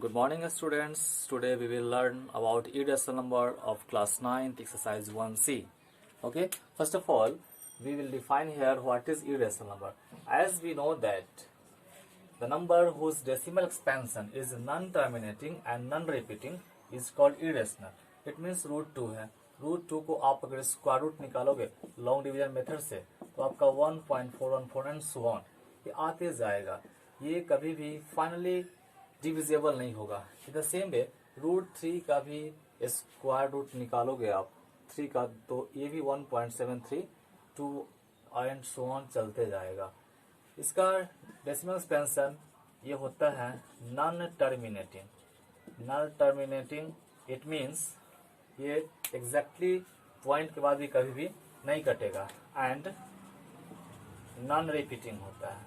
Good morning students. Today we will learn about irrational number of class 9th exercise 1C. Okay, first of all we will define here what is irrational number. As we know that the number whose decimal expansion is non-terminating and non-repeating is called irrational. It means root 2 है. Root 2 को आप अगर square root निकालोगे long division method से तो आपका 1.414 and so on ये आते जाएगा. ये कभी भी फाइनली डिविजिबल नहीं होगा. In the same way root 3 का भी स्क्वायर रूट निकालोगे आप 3 का तो ये भी 1.73 2 एंड सो ऑन चलते जाएगा. इसका डेसिमल एक्सपेंशन ये होता है non terminating. Non terminating it means ये एग्जैक्टली पॉइंट के बाद भी कभी भी नहीं कटेगा एंड नॉन रिपीटिंग होता है.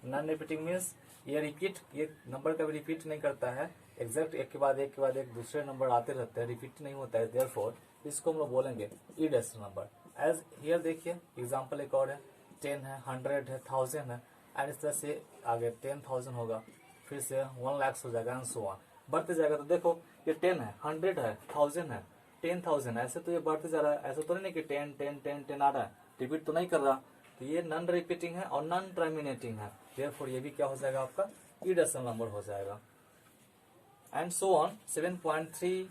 नॉन रिपीटिंग मीन्स ये नंबर कभी रिपीट नहीं करता है. एग्जैक्ट एक के बाद एक दूसरे नंबर आते रहते हैं, रिपीट नहीं होता है. देयरफॉर इसको हम लोग बोलेंगे इरेशनल नंबर. एज हियर देखिए एग्जांपल एक और है 10 है 100 है 1000 है एंड इस तरह से आगे 10,000 होगा फिर से 1 लाख हो जाएगा एंड सो ऑन बढ़ते जाएगा. तो देखो ये 10 है 100 है 1000 है 10,000 है ऐसे तो ये बढ़ते जा रहा है. ऐसा तो नहीं कि 10 10 10 10 आ रहा है, रिपीट तो नहीं कर रहा. तो ये नॉन रिपीटिंग है और नॉन टर्मिनेटिंग है. देयरफॉर ये भी क्या हो जाएगा आपका इरेशनल नंबर हो जाएगा. एंड सो ऑन 7.32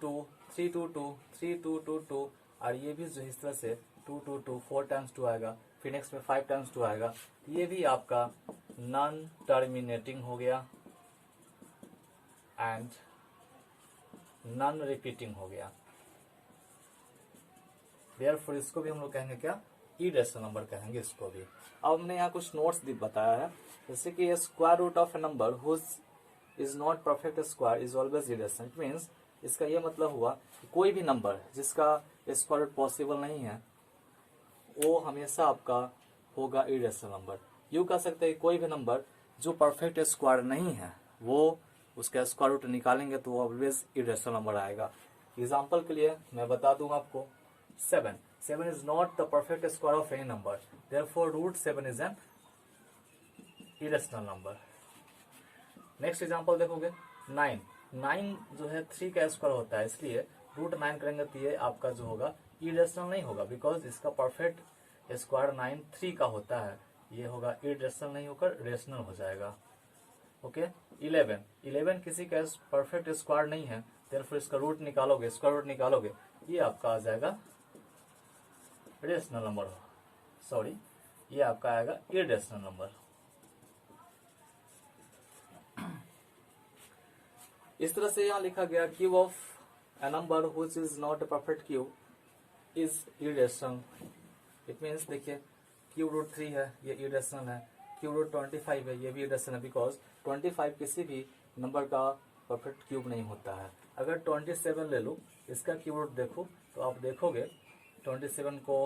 322 3222 और ये भी जो इस तरह से 222 4 टाइम्स 2 आएगा फिर नेक्स्ट में 5 टाइम्स 2 आएगा. ये भी आपका नॉन टर्मिनेटिंग हो गया एंड नॉन रिपीटिंग हो गया. देयरफॉर इसको भी हम लोग कहेंगे क्या इरेशनल नंबर कहेंगे इसको भी. अब हमने यहाँ कुछ नोट्स बताया है जैसे कि square root of a number whose is not perfect square is always irrational. It means इसका ये मतलब हुआ कि कोई भी नंबर जिसका स्क्वायर रूट पॉसिबल नहीं है वो हमेशा आपका होगा इरेशनल नंबर. यूं कह सकते हैं कोई भी नंबर जो परफेक्ट स्क्वायर नहीं है वो उसका स्क्वायर रूट निकालेंगे तो वो ऑलवेज इरेशनल नंबर आएगा. एग्जाम्पल के लिए मैं बता दूंगा आपको 7 is not the perfect square of any number. Therefore, root 7 is an irrational number. Next example देखोगे 9 जो है 3 का स्क्वायर होता है इसलिए रूट 9 करेंगे तो ये आपका जो होगा इरेशनल नहीं होगा बिकॉज इसका परफेक्ट स्क्वायर 9 3 का होता है. ये होगा इरेशनल नहीं होकर रेशनल हो जाएगा. ओके 11 किसी का परफेक्ट स्क्वायर नहीं है देयरफॉर इसका रूट निकालोगे स्क्वायर रूट निकालोगे ये आपका आ जाएगा रेशनल नंबर. सॉरी ये आपका आएगा इरेशनल नंबर. इस तरह से यहाँ लिखा गया cube of a number which is not a perfect cube is irrational. It means देखिए क्यूब रूट 3 है ये इरेशनल है. क्यूब रूट 25 है ये भी इरेशनल है बिकॉज 25 किसी भी नंबर का परफेक्ट क्यूब नहीं होता है. अगर 27 ले लो इसका क्यूब रूट देखो तो आप देखोगे 27 को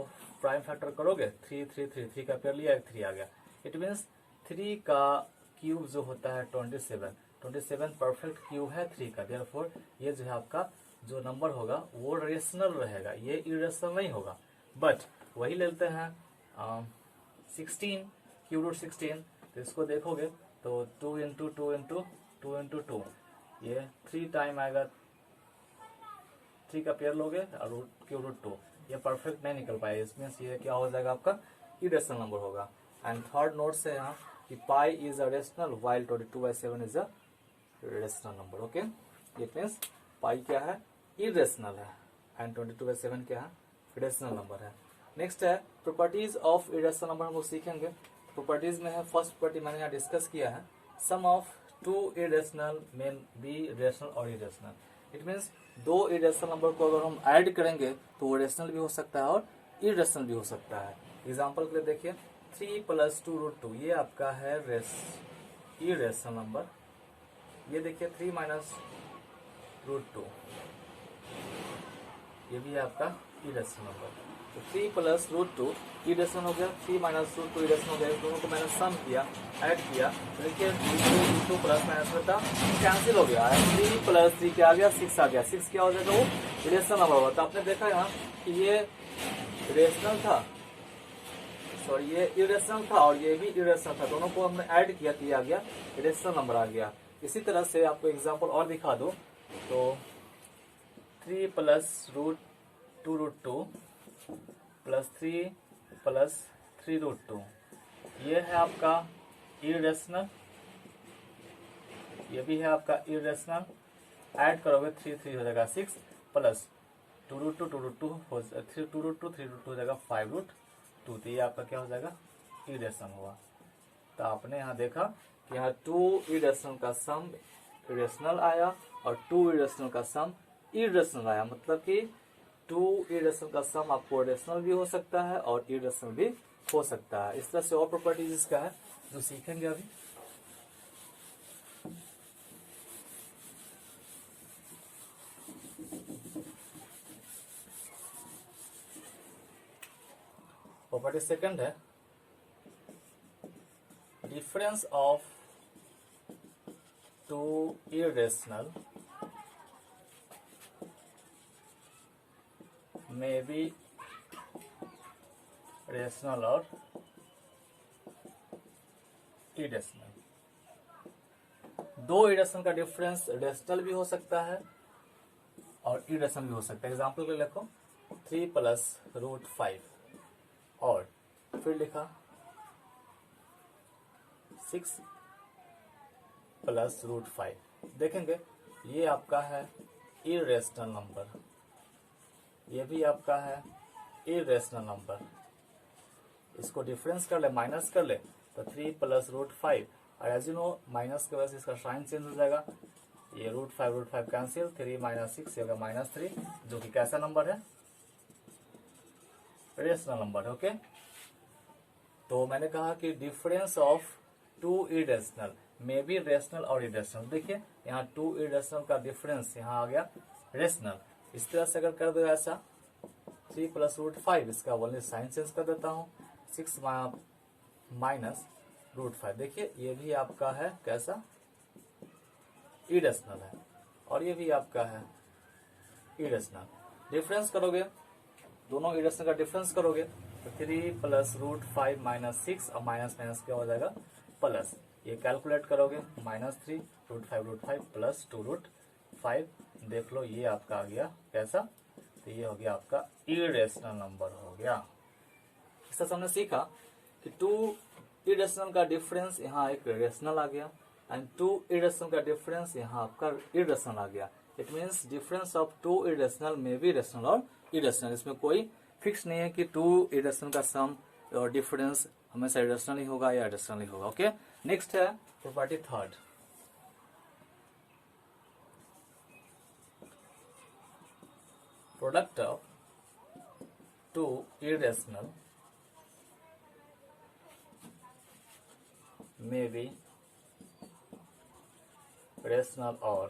प्राइम फैक्टर करोगे 3 का पेयर लिया 3 आ गया. इट मीन्स 3 का क्यूब जो होता है 27 परफेक्ट क्यूब है 3 का. देयरफॉर ये जो है आपका जो नंबर होगा वो रेशनल रहेगा ये इरेशनल नहीं होगा. बट वही लेते हैं 16 क्यूब रूट 16 तो इसको देखोगे तो 2 इंटू 2 इंटू 2 इंटू 2 ये 3 टाइम आएगा. 3 का पेयर लोगे और क्यूब रूट 2 ये परफेक्ट नहीं निकल पाएगा. इसमें ये क्या हो जाएगा आपका इरेशनल नंबर होगा. एंड थर्ड नोट से यहाँ कि pi is a rational while 22/7 is a rational number. Okay it means पाई क्या है इरेशनल है एंड 22/7 क्या है रेशनल नंबर है. नेक्स्ट है प्रॉपर्टीज ऑफ इरेशनल नंबर हम लोग सीखेंगे. प्रॉपर्टीज में है फर्स्ट प्रॉपर्टी मैंने यहाँ डिस्कस किया है sum of 2 irrational may be rational और irrational. It means 2 irrational number को अगर हम ऐड करेंगे तो वो रेशनल भी हो सकता है और इरेशनल भी हो सकता है. एग्जांपल के लिए देखिए 3 + 2 रूट 2 ये आपका है इरेशनल नंबर. ये देखिए 3 - रूट 2 ये भी है आपका इरेशनल नंबर. तो 3 + रूट 2 इरेशनल हो गया 3 - रूट 2 इरेशनल हो गया. इन दोनों को मैंने सम किया ऐड किया तो देखिए 2 प्लस माइनस होता कैंसिल हो गया. 3 + 3 क्या आ गया 6 आ गया. 6 क्या हो जाएगा वो इरेशनल नंबर होगा. तो आपने देखा यहाँ कि ये रेशनल था सॉरी ये इरेशनल था और ये भी इरेशनल था. दोनों को हमने ऐड किया तो ये आ गया इरेशनल नंबर आ गया. इसी तरह से आपको एग्जांपल और दिखा दो तो 3 प्लस रूट 2√2 प्लस 3 प्लस 3√2 ये है आपका इरेशनल, ये भी है आपका इरेशनल। ऐड करोगे 3 हो जाएगा 6 प्लस 2√2 हो 3√2 हो जाएगा 5√2, तो ये आपका क्या हो जाएगा इरेशनल हुआ। तो आपने यहाँ देखा कि यहाँ 2 इरेशनल का सम इरेशनल आया और 2 इरेशनल का सम इरेशनल आया, मतलब कि 2 इरेशनल का सम आपको रेशनल भी हो सकता है और इरेशनल भी हो सकता है। इस तरह से और प्रॉपर्टीज इसका है जो सीखेंगे अभी। प्रॉपर्टी सेकंड है difference of 2 irrational may be rational or irrational। दो इरेशनल का डिफरेंस रेशनल भी हो सकता है और इरेशनल भी हो सकता है। एग्जाम्पल के लिए लिखो 3 प्लस रूट 5 और फिर लिखा 6 प्लस रूट 5। देखेंगे ये आपका है इरेशनल नंबर, ये भी आपका है इरेशनल नंबर। इसको डिफरेंस कर ले, माइनस कर ले तो 3 प्लस रूट 5, और एज यू नो माइनस की वजह से इसका साइन चेंज हो जाएगा। ये रूट 5 कैंसिल, 3 माइनस 6 होगा -3, जो कि कैसा नंबर है रेशनल नंबर। ओके, तो मैंने कहा कि difference of 2 irrational may be rational और इरेशनल। देखिए यहाँ 2 इरेशनल का डिफरेंस यहाँ आ गया रेशनल। इस तरह से अगर कर दो ऐसा 3 प्लस रूट 5, इसका ओनली साइन चेंज कर देता हूँ 6 माइनस रूट 5। देखिए ये भी आपका है कैसा इरेशनल है और ये भी आपका है इरेशनल। डिफरेंस करोगे, दोनों इरेशनल का डिफरेंस करोगे तो 3 प्लस रूट 5 माइनस 6 और माइनस माइनस क्या हो जाएगा प्लस। ये कैलकुलेट करोगे -3 रूट 5 प्लस 2√5। देख लो ये आपका आ गया कैसा, तो ये हो गया आपका इरेशनल नंबर हो गया। इस तरह से हमने सीखा कि 2 इरेशनल का डिफरेंस यहाँ एक रेशनल आ गया एंड 2 इरेशनल का डिफरेंस यहाँ आपका इरेशनल आ गया। It means difference of 2 irrational में भी रेशनल और इरेशनल। इसमें कोई फिक्स नहीं है कि 2 इरेशनल का सम और डिफरेंस हमेशा इरेशनल ही होगा या रेशनल ही होगा। ओके, नेक्स्ट है property third, product of 2 irrational may be rational or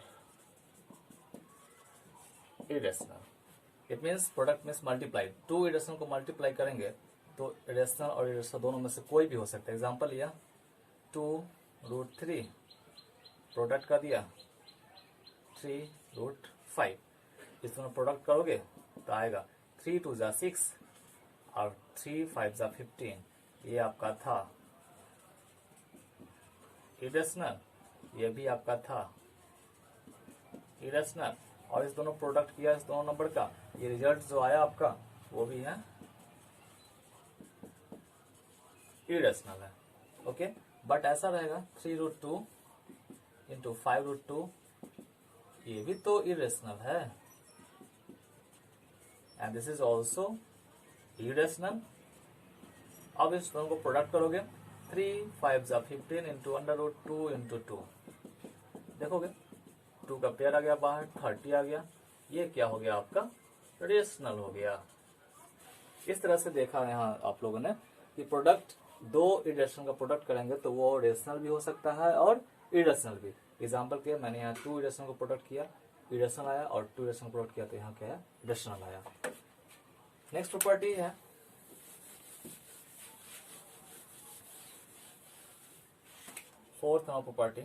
irrational। It means product means multiply, 2 irrational को मल्टीप्लाई करेंगे तो रेशनल और इरेशनल दोनों में से कोई भी हो सकता है। एग्जाम्पल लिया 2√3 प्रोडक्ट का दिया 3√5, इस दोनों प्रोडक्ट करोगे तो आएगा 3 2 जा 6 और 3 5 जा 15। ये आपका था इरेशनल, ये भी आपका था इरेशनल, और इस दोनों प्रोडक्ट किया इस दोनों नंबर का, ये रिजल्ट जो आया आपका वो भी है इरेशनल है। ओके, बट ऐसा रहेगा 3√2 इंटू 5√2, ये भी तो इरेशनल है and this is also irrational. अब इस दोनों को प्रोडक्ट करोगे 3 5 जा 15 इंटू √2 इंटू 2, देखोगे 2 का पेयर आ गया बाहर, 30 आ गया। ये क्या हो गया आपका रेशनल हो गया। इस तरह से देखा यहाँ आप लोगों ने कि प्रोडक्ट 2 इरेशनल का प्रोडक्ट करेंगे तो वो रेशनल भी हो सकता है और इरेशनल भी। एग्जाम्पल के मैंने यहाँ 2 इरेशनल को प्रोडक्ट किया, इरेशनल आया, और 2 इरेशनल प्रोडक्ट किया तो यहाँ क्या है रेशनल आया। नेक्स्ट प्रॉपर्टी है fourth property,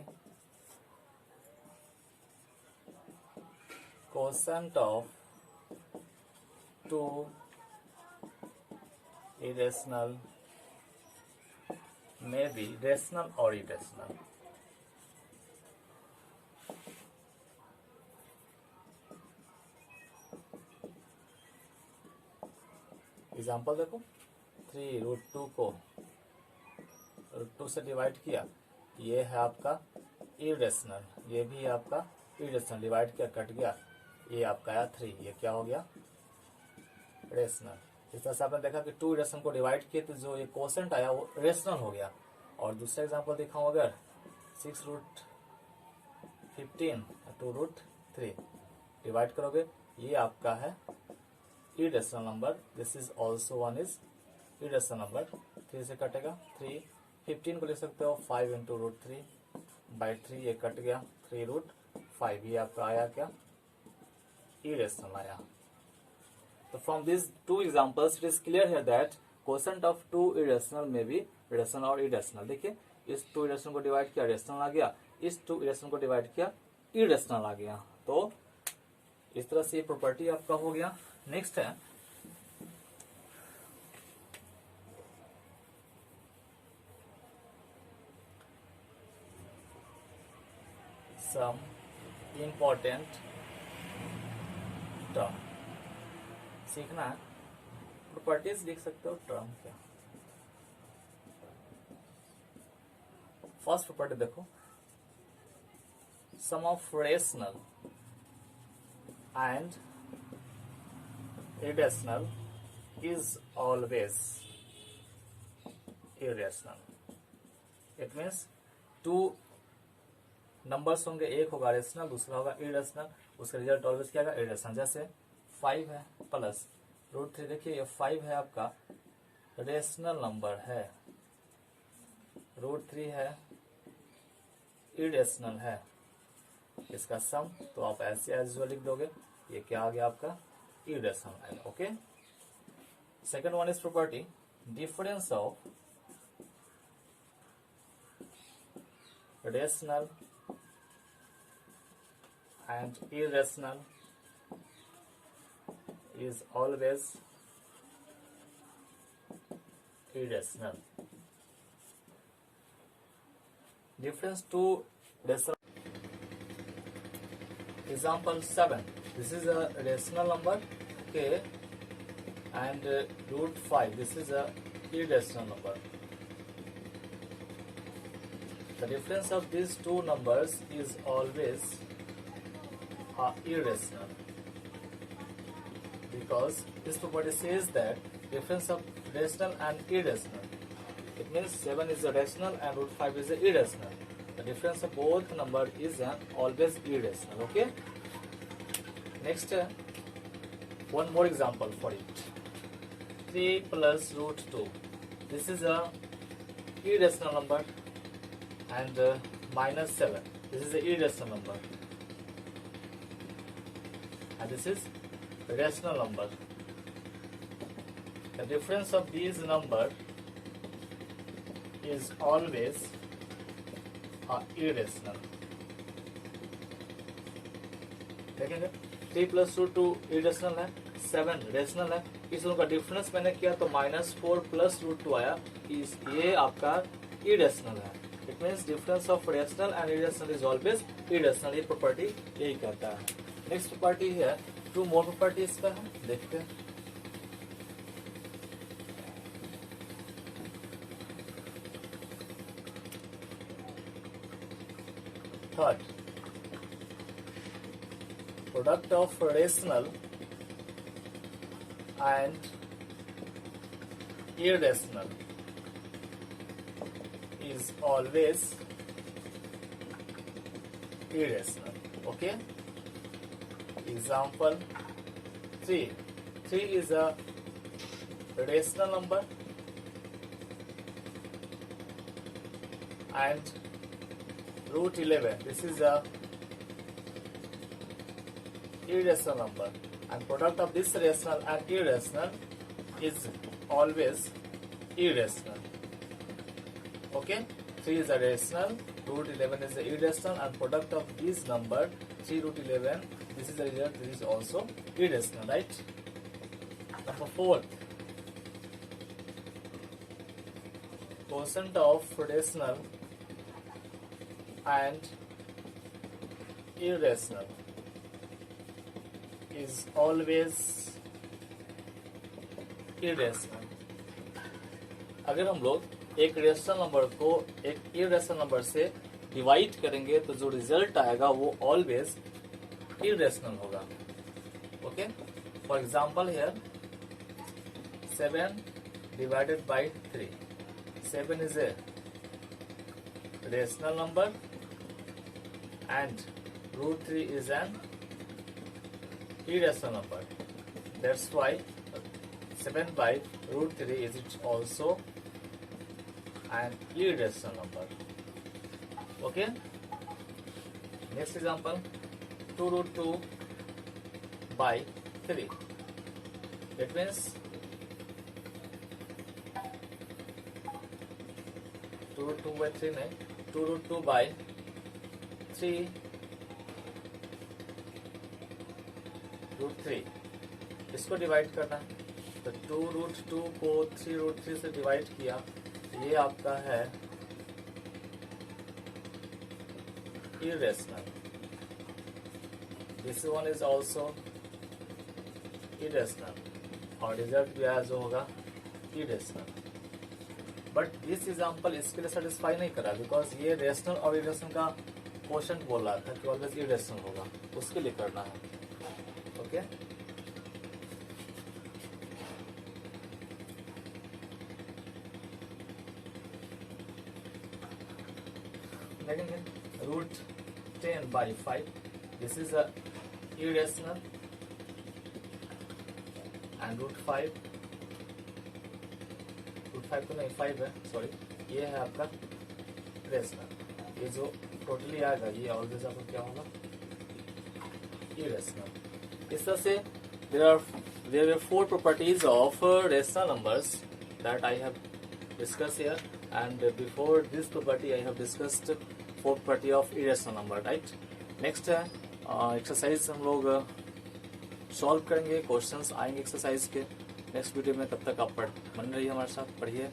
quotient of 2 irrational may be rational or irrational। Example देखो, 3√2 को √2 से डिवाइड किया, ये है आपका इरेशनल, ये भी आपका इरेशनल, डिवाइड किया कट गया, ये आपका आया 3, ये क्या हो गया रेशनल। इस तरह से आपने देखा कि 2 इरेशनल को डिवाइड किए तो जो ये कोसेंट आया वो रेशनल हो गया। और दूसरा एग्जांपल दिखाऊं, अगर 6√15 2√3 डिवाइड करोगे, ये आपका है irrational number, this is also one is irrational number. 3 से कटेगा 3, 15 को लिख सकते हो 5 × √3 बाई 3, ये कट गया 3√5, ये आपका आया क्या इरेशनल आया। So from these two examples, it is clear here that quotient of two irrational may be rational or irrational। देखिए, इस 2 irrational को डिवाइड किया रेशनल आ गया, इस 2 irrational को डिवाइड किया इरेशनल आ गया। तो इस तरह से ये प्रॉपर्टी आपका हो गया। नेक्स्ट है सम इम्पोर्टेंट टर्म। सीखना है, प्रॉपर्टीज लिख सकते हो, टर्म क्या। फर्स्ट प्रॉपर्टी देखो, sum of rational and irrational is always irrational. It means 2 numbers होंगे, एक होगा रेशनल, दूसरा होगा इरेशनल, उसका रिजल्ट ऑलवेज क्या होगा इरेशनल। जैसे 5 है प्लस √3, देखिए ये 5 है आपका रेशनल नंबर है, √3 है इरेशनल है, इसका सम तो आप ऐसे एज यूजुअल लिख दोगे, ये क्या आ गया आपका इरेशनल आएगा। Okay, second one is property difference of rational and irrational is always irrational. Difference to rational. Example 7. This is a rational number k and √5. This is a irrational number. The difference of these two numbers is always irrational, because this property says that difference of rational and irrational. It means 7 is a rational and √5 is a irrational. The difference of both number is always irrational. Okay. Next, one more example for it. 3 plus √2. This is a irrational number, and minus 7. This is a irrational number. And this is rational number. The difference of these number is always irrational. देखेंगे 3 plus √2 irrational है, 7 rational है, इस दोनों का difference मैंने किया तो -4 plus √2 आया, ये आपका irrational है। It means difference of rational and irrational is always irrational। ये प्रॉपर्टी यही कहता है। नेक्स्ट प्रॉपर्टी है, 2 मोर प्रॉपर्टी इसका है, देखते हैं। Third, product of rational and irrational is always irrational. Okay. Example 3. 3 is a rational number and √11. This is a irrational number, and product of this rational and irrational is always irrational. Okay, 3 is a rational, √11 is a irrational, and product of this number 3 √11, this is the result, this is also irrational, right? Number 4, quotient of rational and irrational is always irrational. अगर हम लोग एक rational number को एक irrational number से divide करेंगे तो जो रिजल्ट आएगा वो ऑलवेज इरेशनल होगा। Okay, for example here 7 divided by 3. 7 is a rational number and root 3 is an irrational number. That's why 7 by root 3 is it also an irrational number. Okay. Next example, 2 root 2 by 3. That means 2 root 2 by 3 नहीं, 2 root 2 by 3 root 3 इसको divide करना है। तो 2 root 2 को 3 root 3 से divide किया, ये आपका है irrational. This one is also irrational और रिजल्ट भी आज जो होगा irrational. बट दिस एग्जाम्पल इसके लिए सेटिस्फाई नहीं करा बिकॉज ये रेशनल और इरेशनल का क्वेश्चन बोल रहा था कि ऑलवेज इरेशनल होगा, उसके लिए करना है। ओके, देखेंगे root 10 by 5, this is a irrational and root 5 तो नहीं 5 है, सॉरी, ये है आपका रेशनल। ये जो टोटली आएगा ये ऑलवेज आपका क्या होगा इरेशनल। इस तरह से there are 4 properties of rational numbers that I have discussed here, and before this property I have discussed 4 property of irrational number, right? Next है एक्सरसाइज हम लोग सॉल्व करेंगे, क्वेश्चंस आएंगे एक्सरसाइज के नेक्स्ट वीडियो में। तब तक आप बने रहिए हमारे साथ, पढ़िए,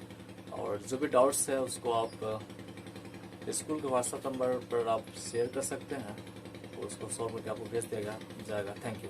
और जो भी डाउट्स है उसको आप स्कूल के व्हाट्सएप नंबर पर आप शेयर कर सकते हैं, उसको सॉल्व करके आपको भेज देगा जाएगा। Thank you.